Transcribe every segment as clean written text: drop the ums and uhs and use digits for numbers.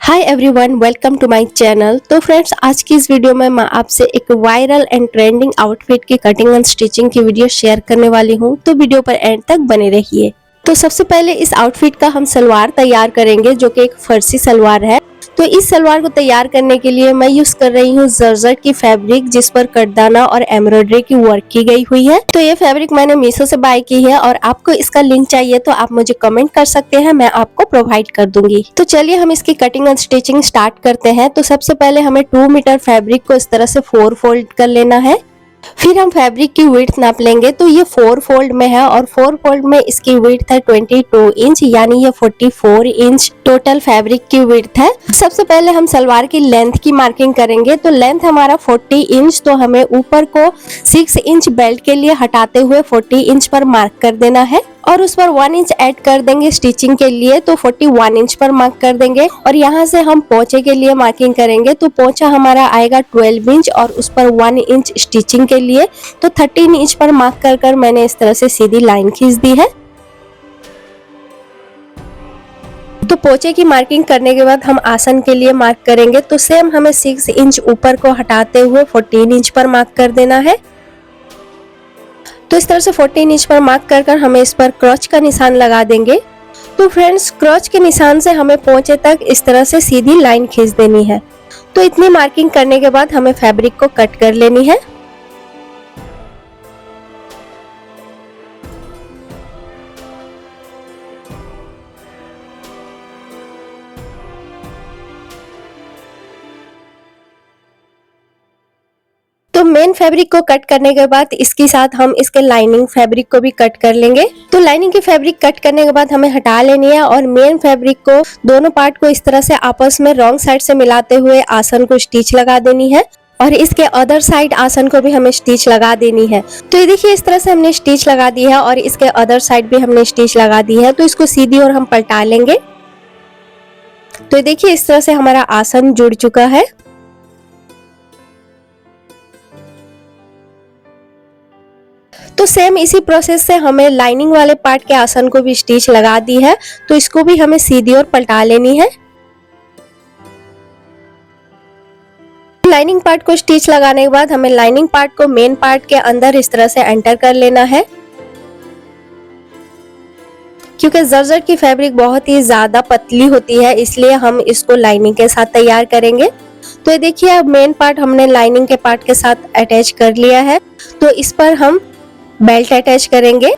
Hi everyone, welcome to my channel. तो friends, आज की इस वीडियो में मैं आपसे एक वायरल एंड ट्रेंडिंग आउटफिट की कटिंग एंड स्टिचिंग की वीडियो शेयर करने वाली हूँ। तो वीडियो पर एंड तक बने रहिए। तो सबसे पहले इस आउटफिट का हम सलवार तैयार करेंगे, जो कि एक फर्सी सलवार है। तो इस सलवार को तैयार करने के लिए मैं यूज कर रही हूँ जॉर्जेट की फैब्रिक, जिस पर कटदाना और एम्ब्रॉयडरी की वर्क की गई हुई है। तो ये फैब्रिक मैंने मीशो से बाय की है और आपको इसका लिंक चाहिए तो आप मुझे कमेंट कर सकते हैं, मैं आपको प्रोवाइड कर दूंगी। तो चलिए हम इसकी कटिंग एंड स्टिचिंग स्टार्ट करते हैं। तो सबसे पहले हमें 2 मीटर फैब्रिक को इस तरह से 4 फोल्ड कर लेना है। फिर हम फैब्रिक की विड्थ नाप लेंगे। तो ये 4 फोल्ड में है और 4 फोल्ड में इसकी विड्थ है 22 इंच, यानी ये 44 इंच टोटल फैब्रिक की विड्थ है। सबसे पहले हम सलवार की लेंथ की मार्किंग करेंगे। तो लेंथ हमारा 40 इंच, तो हमें ऊपर को 6 इंच बेल्ट के लिए हटाते हुए 40 इंच पर मार्क कर देना है और उस पर 1 इंच ऐड कर देंगे स्टिचिंग के लिए। तो 41 इंच पर मार्क कर देंगे और यहाँ से हम पोंचे के लिए मार्किंग करेंगे। तो पोंचा हमारा आएगा 12 इंच और उस पर 1 इंच स्टिचिंग के लिए। तो 13 इंच पर मार्क कर कर मैंने इस तरह से सीधी लाइन खींच दी है। तो पोंचे की मार्किंग करने के बाद हम आसन के लिए मार्क करेंगे। तो सेम हमें 6 इंच ऊपर को हटाते हुए 14 इंच पर मार्क कर देना है। तो इस तरह से 14 इंच पर मार्क कर कर हमें इस पर क्रॉच का निशान लगा देंगे। तो फ्रेंड्स, क्रॉच के निशान से हमें पोंचे तक इस तरह से सीधी लाइन खींच देनी है। तो इतनी मार्किंग करने के बाद हमें फैब्रिक को कट कर लेनी है। तो मेन फैब्रिक को कट करने के बाद इसके साथ हम इसके लाइनिंग फैब्रिक को भी कट कर लेंगे। तो लाइनिंग की फैब्रिक कट करने के बाद हमें हटा लेनी है और मेन फैब्रिक को दोनों पार्ट को इस तरह से आपस में रॉन्ग साइड से मिलाते हुए आसन को स्टिच लगा देनी है और इसके अदर साइड आसन को भी हमें स्टिच लगा देनी है। तो ये देखिए, इस तरह से हमने स्टिच लगा दी है और इसके अदर साइड भी हमने स्टिच लगा दी है। तो इसको सीधी और हम पलटा लेंगे। तो ये देखिए, इस तरह से हमारा आसन जुड़ चुका है। तो सेम इसी प्रोसेस से हमें लाइनिंग वाले पार्ट के आसन को भी स्टिच लगा दी है। तो इसको भी हमें सीधी और पलटा लेनी है। लाइनिंग पार्ट को स्टिच लगाने के बाद हमें लाइनिंग पार्ट को मेन पार्ट के अंदर इस तरह से एंटर कर लेना है। क्योंकि जॉर्जेट की फैब्रिक बहुत ही ज्यादा पतली होती है, इसलिए हम इसको लाइनिंग के साथ तैयार करेंगे। तो ये देखिए, अब मेन पार्ट हमने लाइनिंग के पार्ट के साथ अटैच कर लिया है। तो इस पर हम बेल्ट अटैच करेंगे।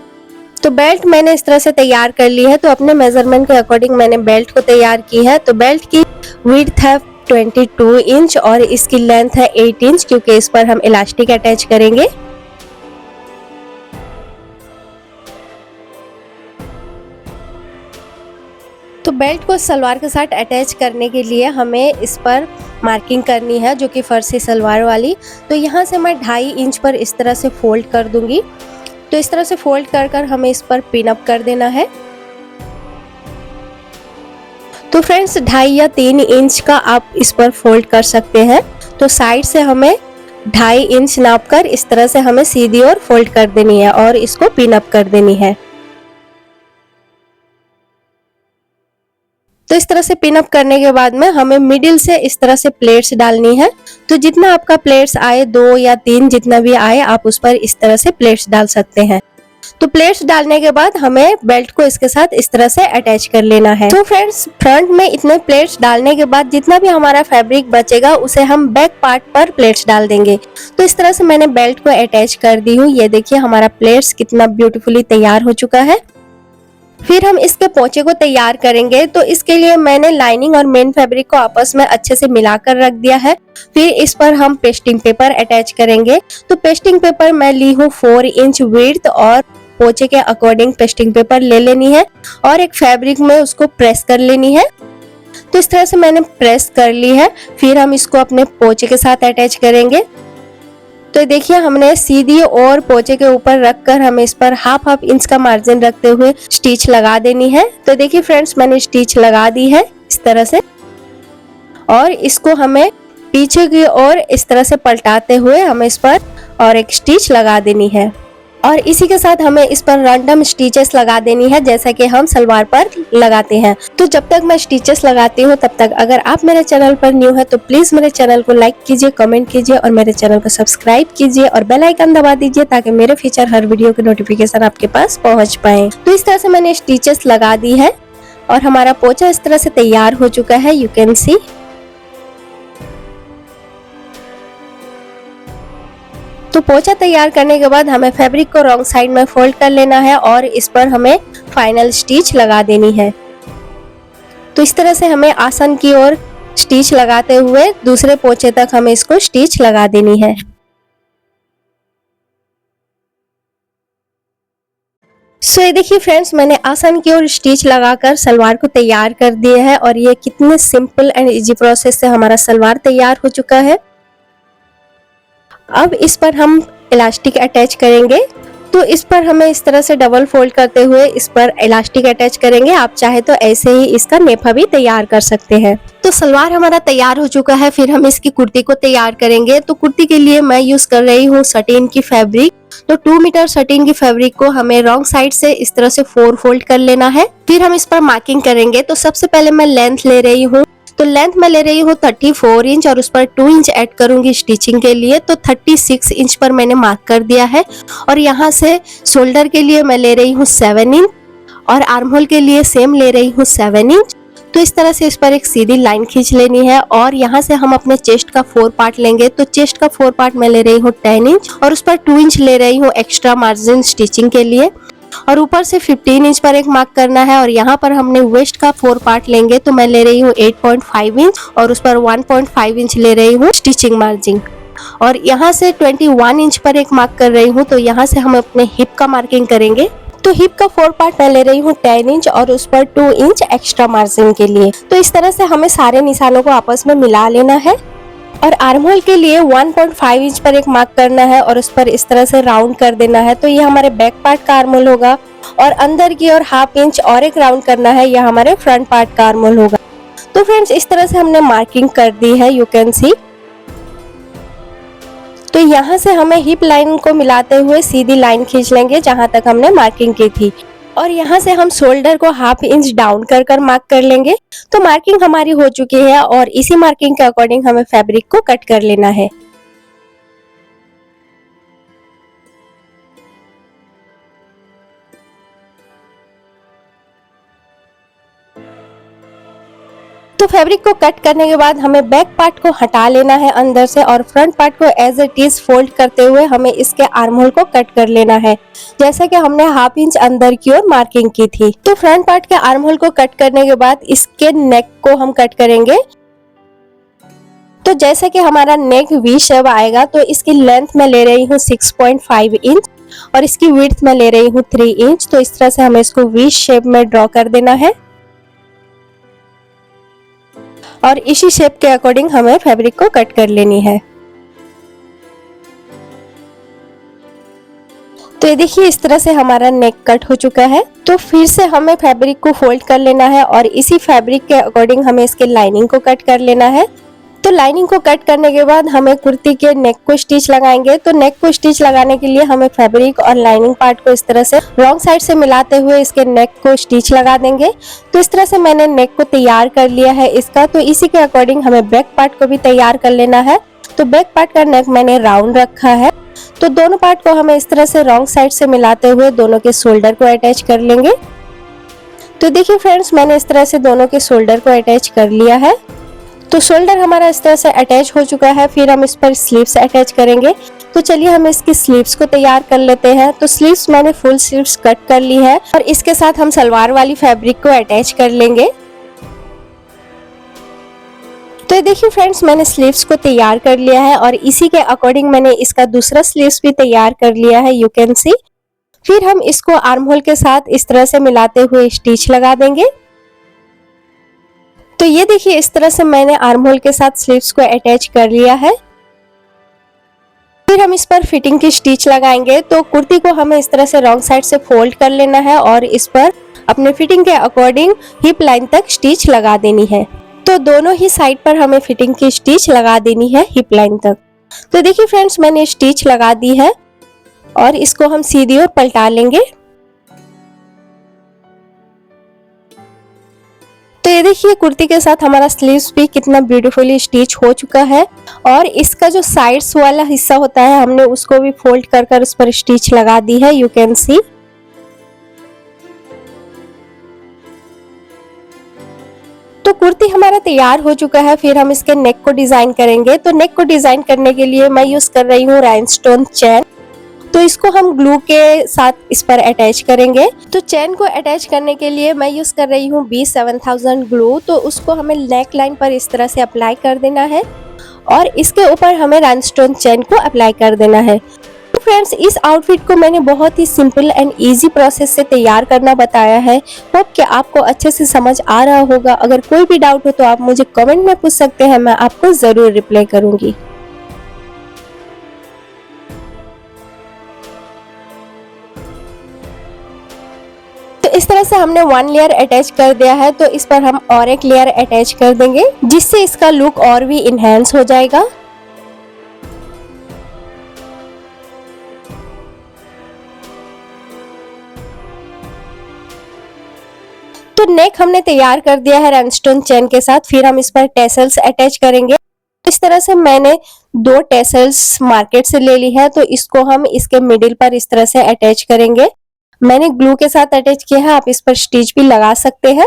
तो बेल्ट मैंने इस तरह से तैयार कर ली है। तो अपने मेजरमेंट के अकॉर्डिंग मैंने बेल्ट को तैयार की है। तो बेल्ट की विड्थ है 22 इंच और इसकी लेंथ है 8 इंच, क्योंकि इस पर हम इलास्टिक अटैच करेंगे। तो बेल्ट को सलवार के साथ अटैच करने के लिए हमें इस पर मार्किंग करनी है, जो कि फर्सी सलवार वाली। तो यहाँ से मैं 2.5 इंच पर इस तरह से फोल्ड कर दूंगी। तो इस तरह से फोल्ड कर कर हमें इस पर पिन अप कर देना है। तो फ्रेंड्स, 2.5 या 3 इंच का आप इस पर फोल्ड कर सकते हैं। तो साइड से हमें 2.5 इंच नाप कर इस तरह से हमें सीधी और फोल्ड कर देनी है और इसको पिन अप कर देनी है। तो इस तरह से पिन अप करने के बाद में हमें मिडिल से इस तरह से प्लेट्स डालनी है। तो जितना आपका प्लेट्स आए, 2 या 3 जितना भी आए, आप उस पर इस तरह से प्लेट्स डाल सकते हैं। तो प्लेट्स डालने के बाद हमें बेल्ट को इसके साथ इस तरह से अटैच कर लेना है। तो फ्रेंड्स, फ्रंट में इतने प्लेट्स डालने के बाद जितना भी हमारा फैब्रिक बचेगा उसे हम बैक पार्ट पर प्लेट्स डाल देंगे। तो इस तरह से मैंने बेल्ट को अटैच कर दी हूँ। ये देखिए, हमारा प्लेट्स कितना ब्यूटीफुली तैयार हो चुका है। फिर हम इसके पोंचे को तैयार करेंगे। तो इसके लिए मैंने लाइनिंग और मेन फैब्रिक को आपस में अच्छे से मिलाकर रख दिया है। फिर इस पर हम पेस्टिंग पेपर अटैच करेंगे। तो पेस्टिंग पेपर मैं ली हूँ 4 इंच विड्थ और पोंचे के अकॉर्डिंग पेस्टिंग पेपर ले लेनी है और एक फैब्रिक में उसको प्रेस कर लेनी है। तो इस तरह से मैंने प्रेस कर ली है। फिर हम इसको अपने पोंचे के साथ अटैच करेंगे। तो देखिए, हमने सीधी और पोंचे के ऊपर रखकर हमें इस पर हाफ इंच का मार्जिन रखते हुए स्टिच लगा देनी है। तो देखिए फ्रेंड्स, मैंने स्टिच लगा दी है इस तरह से और इसको हमें पीछे की ओर इस तरह से पलटाते हुए हमें इस पर और एक स्टिच लगा देनी है। और इसी के साथ हमें इस पर रैंडम स्टिचेस लगा देनी है, जैसा कि हम सलवार पर लगाते हैं। तो जब तक मैं स्टिचेस लगाती हूँ तब तक अगर आप मेरे चैनल पर न्यू है तो प्लीज मेरे चैनल को लाइक कीजिए, कमेंट कीजिए और मेरे चैनल को सब्सक्राइब कीजिए और बेल आइकन दबा दीजिए ताकि मेरे फ्यूचर हर वीडियो की नोटिफिकेशन आपके पास पहुंच पाए। तो इस तरह से मैंने स्टिचेस लगा दी है और हमारा पोंचा इस तरह से तैयार हो चुका है, यू कैन सी। तो पोंचा तैयार करने के बाद हमें फैब्रिक को रॉन्ग साइड में फोल्ड कर लेना है और इस पर हमें फाइनल स्टिच लगा देनी है। तो इस तरह से हमें आसन की ओर स्टिच लगाते हुए दूसरे पोंचे तक हमें इसको स्टिच लगा देनी है। सो ये देखिए फ्रेंड्स, मैंने आसन की ओर स्टिच लगाकर सलवार को तैयार कर दिया है और ये कितने सिंपल एंड इजी प्रोसेस से हमारा सलवार तैयार हो चुका है। अब इस पर हम इलास्टिक अटैच करेंगे। तो इस पर हमें इस तरह से डबल फोल्ड करते हुए इस पर इलास्टिक अटैच करेंगे। आप चाहे तो ऐसे ही इसका नेफा भी तैयार कर सकते हैं। तो सलवार हमारा तैयार हो चुका है, फिर हम इसकी कुर्ती को तैयार करेंगे। तो कुर्ती के लिए मैं यूज कर रही हूँ सटीन की फैब्रिक। तो 2 मीटर सटीन की फैब्रिक को हमें रॉन्ग साइड से इस तरह से 4 फोल्ड कर लेना है। फिर हम इस पर मार्किंग करेंगे। तो सबसे पहले मैं लेंथ ले रही हूँ। तो लेंथ मैं ले रही हूँ 34 इंच और उस पर 2 इंच ऐड करूंगी स्टिचिंग के लिए। तो 36 इंच पर मैंने मार्क कर दिया है और यहाँ से शोल्डर के लिए मैं ले रही हूँ 7 इंच और आर्म होल के लिए सेम ले रही हूँ 7 इंच। तो इस तरह से इस पर एक सीधी लाइन खींच लेनी है और यहाँ से हम अपने चेस्ट का 4 पार्ट लेंगे। तो चेस्ट का 4 पार्ट मैं ले रही हूँ 10 इंच और उस पर 2 इंच ले रही हूँ एक्स्ट्रा मार्जिन स्टिचिंग के लिए और ऊपर से 15 इंच पर एक मार्क करना है। और यहाँ पर हमने वेस्ट का 4 पार्ट लेंगे। तो मैं ले रही हूँ 8.5 इंच और उस पर 1.5 इंच ले रही हूँ स्टिचिंग मार्जिन और यहाँ से 21 इंच पर एक मार्क कर रही हूँ। तो यहाँ से हम अपने हिप का मार्किंग करेंगे। तो हिप का 4 पार्ट मैं ले रही हूँ 10 इंच और उस पर 2 इंच एक्स्ट्रा मार्जिन के लिए। तो इस तरह से हमें सारे निशानों को आपस में मिला लेना है और आर्म होल के लिए 1.5 इंच पर एक मार्क करना है और उस पर इस तरह से राउंड कर देना है। तो ये हमारे बैक पार्ट का आर्म होल होगा और अंदर की ओर 1/2 इंच और एक राउंड करना है, यह हमारे फ्रंट पार्ट का आर्म होल होगा। तो फ्रेंड्स, इस तरह से हमने मार्किंग कर दी है, यू कैन सी। तो यहाँ से हमें हिप लाइन को मिलाते हुए सीधी लाइन खींच लेंगे जहां तक हमने मार्किंग की थी और यहाँ से हम शोल्डर को 1/2 इंच डाउन कर मार्क कर लेंगे। तो मार्किंग हमारी हो चुकी है और इसी मार्किंग के अकॉर्डिंग हमें फैब्रिक को कट कर लेना है। तो फैब्रिक को कट करने के बाद हमें बैक पार्ट को हटा लेना है अंदर से और फ्रंट पार्ट को एज इट इज फोल्ड करते हुए हमें इसके आर्म होल को कट कर लेना है, जैसा कि हमने 1/2 इंच अंदर की ओर मार्किंग की थी। तो फ्रंट पार्ट के आर्म होल को कट करने के बाद इसके नेक को हम कट करेंगे। तो जैसा कि हमारा नेक वी शेप आएगा तो इसकी लेंथ मैं ले रही हूँ 6.5 इंच और इसकी विड्थ मैं ले रही हूँ 3 इंच। तो इस तरह से हमें इसको वी शेप में ड्रॉ कर देना है और इसी शेप के अकॉर्डिंग हमें फैब्रिक को कट कर लेनी है। तो ये देखिए, इस तरह से हमारा नेक कट हो चुका है। तो फिर से हमें फैब्रिक को फोल्ड कर लेना है और इसी फैब्रिक के अकॉर्डिंग हमें इसके लाइनिंग को कट कर लेना है। तो लाइनिंग को कट करने के बाद हमें कुर्ती के नेक को स्टिच लगाएंगे। तो नेक को स्टिच लगाने के लिए हमें फैब्रिक और लाइनिंग पार्ट को इस तरह से रॉन्ग साइड से मिलाते हुए इसके नेक को स्टिच लगा देंगे। तो इस तरह से मैंने नेक को तैयार कर लिया है इसका। तो इसी के अकॉर्डिंग हमें बैक पार्ट को भी तैयार कर लेना है। तो बैक पार्ट का नेक मैंने राउंड रखा है। तो दोनों पार्ट को हमें इस तरह से रॉन्ग साइड से मिलाते हुए दोनों के शोल्डर को अटैच कर लेंगे। तो देखिए फ्रेंड्स, मैंने इस तरह से दोनों के शोल्डर को अटैच कर लिया है। तो शोल्डर हमारा इस तरह से अटैच हो चुका है। फिर हम इस पर स्लीव्स अटैच करेंगे। तो चलिए हम इसकी स्लीव्स को तैयार कर लेते हैं। तो स्लीव्स मैंने फुल स्लीव्स कट कर ली है और इसके साथ हम सलवार वाली फैब्रिक को अटैच कर लेंगे। तो ये देखिए फ्रेंड्स, मैंने स्लीव्स को तैयार कर लिया है और इसी के अकॉर्डिंग मैंने इसका दूसरा स्लीव्स भी तैयार कर लिया है, यू कैन सी। फिर हम इसको आर्म होल के साथ इस तरह से मिलाते हुए स्टिच लगा देंगे। तो ये देखिए, इस तरह से मैंने आर्म होल के साथ स्लीव्स को अटैच कर लिया है। फिर हम इस पर फिटिंग की स्टिच लगाएंगे। तो कुर्ती को हमें इस तरह से रॉन्ग साइड से फोल्ड कर लेना है और इस पर अपने फिटिंग के अकॉर्डिंग हिप लाइन तक स्टिच लगा देनी है। तो दोनों ही साइड पर हमें फिटिंग की स्टिच लगा देनी है हिप लाइन तक। तो देखिए फ्रेंड्स, मैंने स्टिच लगा दी है और इसको हम सीधी ओर पलटा लेंगे। तो ये देखिए कुर्ती के साथ हमारा स्लीव्स भी कितना ब्यूटीफुली स्टिच हो चुका है और इसका जो साइड्स वाला हिस्सा होता है हमने उसको भी फोल्ड कर कर उस पर स्टिच लगा दी है, यू कैन सी। तो कुर्ती हमारा तैयार हो चुका है। फिर हम इसके नेक को डिजाइन करेंगे। तो नेक को डिजाइन करने के लिए मैं यूज कर रही हूँ राइनस्टोन चेन। तो इसको हम ग्लू के साथ इस पर अटैच करेंगे। तो चेन को अटैच करने के लिए मैं यूज कर रही हूँ B7000 ग्लू। तो उसको हमें नेक लाइन पर इस तरह से अप्लाई कर देना है और इसके ऊपर हमें राइनस्टोन चेन को अप्लाई कर देना है। तो फ्रेंड्स इस आउटफिट को मैंने बहुत ही सिंपल एंड इजी प्रोसेस से तैयार करना बताया है। होप कि आपको अच्छे से समझ आ रहा होगा। अगर कोई भी डाउट हो तो आप मुझे कमेंट में पूछ सकते हैं, मैं आपको जरूर रिप्लाई करूंगी। तो इस तरह से हमने वन लेयर अटैच कर दिया है। तो इस पर हम और एक लेयर अटैच कर देंगे जिससे इसका लुक और भी इनहेंस हो जाएगा। तो नेक हमने तैयार कर दिया है राइनस्टोन चेन के साथ। फिर हम इस पर टेसल्स अटैच करेंगे। इस तरह से मैंने 2 टेसल्स मार्केट से ले ली है। तो इसको हम इसके मिडिल पर इस तरह से अटैच करेंगे। मैंने ग्लू के साथ अटैच किया है, आप इस पर स्टिच भी लगा सकते हैं।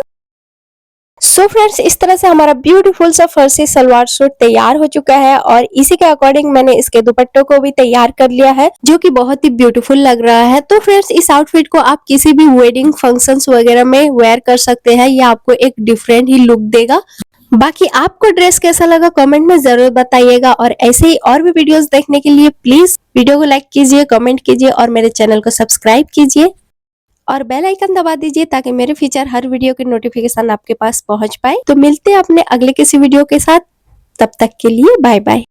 सो फ्रेंड्स इस तरह से हमारा ब्यूटीफुल सा फर्सी सलवार सूट तैयार हो चुका है और इसी के अकॉर्डिंग मैंने इसके दुपट्टों को भी तैयार कर लिया है जो कि बहुत ही ब्यूटीफुल लग रहा है। तो फ्रेंड्स इस आउटफिट को आप किसी भी वेडिंग फंक्शंस वगैरह में वेयर कर सकते हैं। ये आपको एक डिफरेंट ही लुक देगा। बाकी आपको ड्रेस कैसा लगा कमेंट में जरूर बताइएगा और ऐसे ही और भी वीडियोस देखने के लिए प्लीज वीडियो को लाइक कीजिए, कमेंट कीजिए और मेरे चैनल को सब्सक्राइब कीजिए और बेल आइकन दबा दीजिए ताकि मेरे फीचर हर वीडियो की नोटिफिकेशन आपके पास पहुंच पाए। तो मिलते हैं अपने अगले किसी वीडियो के साथ, तब तक के लिए बाय बाय।